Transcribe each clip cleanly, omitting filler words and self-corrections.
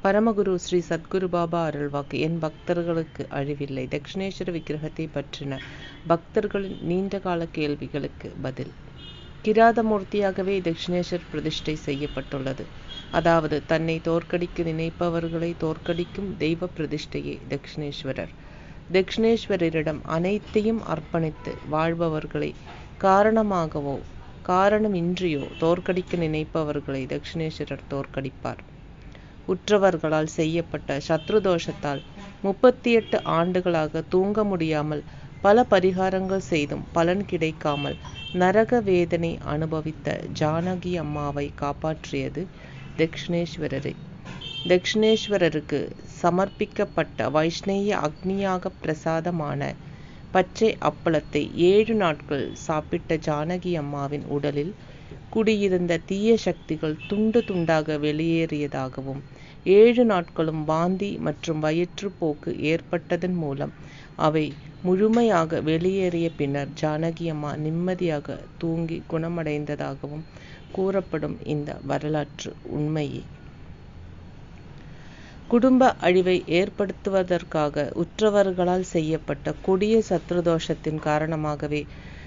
பரமகுரு ஸ்ரீ சத்குரு பாபா அருள்வாக்கு. என் பக்தர்களுக்கு அழிவில்லை. தட்சிணேஸ்வர விக்கிரகத்தை பற்றின பக்தர்களின் நீண்டகால கேள்விகளுக்கு பதில். கிராதமூர்த்தியாகவே தட்சிணேஸ்வர் பிரதிஷ்டை செய்யப்பட்டுள்ளது. அதாவது தன்னை தோற்கடிக்க நினைப்பவர்களை தோற்கடிக்கும் தெய்வ பிரதிஷ்டையே தட்சிணேஸ்வரர். தட்சிணேஸ்வரரிடம் அனைத்தையும் அர்ப்பணித்து வாழ்பவர்களை காரணமாகவோ காரணமின்றியோ தோற்கடிக்க நினைப்பவர்களை தட்சிணேஸ்வரர் தோற்கடிப்பார். உற்றவர்களால் செய்யப்பட்ட சத்ருதோஷத்தால் 38 ஆண்டுகளாக தூங்க முடியாமல் பல பரிகாரங்கள் செய்தும் பலன் கிடைக்காமல் நரக வேதனை அனுபவித்த ஜானகி அம்மாவை காப்பாற்றியது தட்சிணேஸ்வரரே. தட்சிணேஸ்வரருக்கு சமர்ப்பிக்கப்பட்ட வைஷ்ணேய அக்னியாக பிரசாதமான பச்சை அப்பளத்தை 7 நாட்கள் சாப்பிட்ட ஜானகி அம்மாவின் உடலில் குடியிருந்த தீய சக்திகள் துண்டு துண்டாக வெளியேறியதாகவும் 7 நாட்களும் வாந்தி மற்றும் வயிற்றுப்போக்கு ஏற்பட்டதன் மூலம் அவை முழுமையாக வெளியேறிய பின்னர் ஜானகி அம்மா நிம்மதியாக தூங்கி குணமடைந்ததாகவும் கூறப்படும் இந்த வரலாற்று உண்மையே. குடும்ப அழிவை ஏற்படுத்துவதற்காக உற்றவர்களால் செய்யப்பட்ட கொடிய சத்ருதோஷத்தின் காரணமாகவே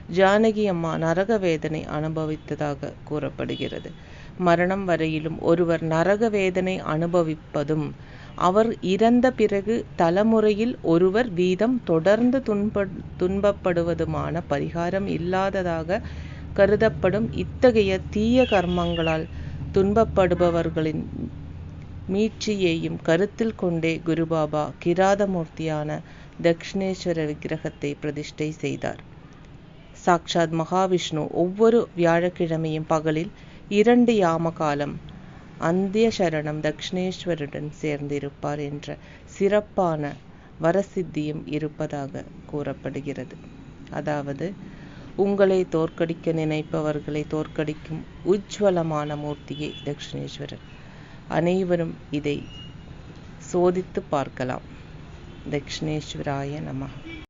ஜானகி அம்மா நரக வேதனை அனுபவித்ததாக கூறப்படுகிறது. மரணம் வரையிலும் ஒருவர் நரக வேதனை அனுபவிப்பதும் அவர் இறந்த பிறகு தலைமுறையில் ஒருவர் வீதம் தொடர்ந்து துன்பப்படுவதுமான பரிகாரம் இல்லாததாக கருதப்படும் இத்தகைய தீய கர்மங்களால் துன்பப்படுபவர்களின் மீட்சியையும் கருத்தில் கொண்டே குருபாபா கிராதமூர்த்தியான தட்சிணேஸ்வர விக்கிரகத்தை பிரதிஷ்டை செய்தார். சாக்ஷாத் மகாவிஷ்ணு ஒவ்வொரு வியாழக்கிழமையும் பகலில் 2 யாம காலம் அந்திய சரணம் தட்சிணேஸ்வருடன் சேர்ந்திருப்பார் என்ற சிறப்பான வரசித்தியும் இருப்பதாக கூறப்படுகிறது. அதாவது உங்களை தோற்கடிக்க நினைப்பவர்களை தோற்கடிக்கும் உஜ்வலமான மூர்த்தியே தட்சிணேஸ்வரர். அனைவரும் இதை சோதித்து பார்க்கலாம். தட்சிணேஸ்வராய நமः.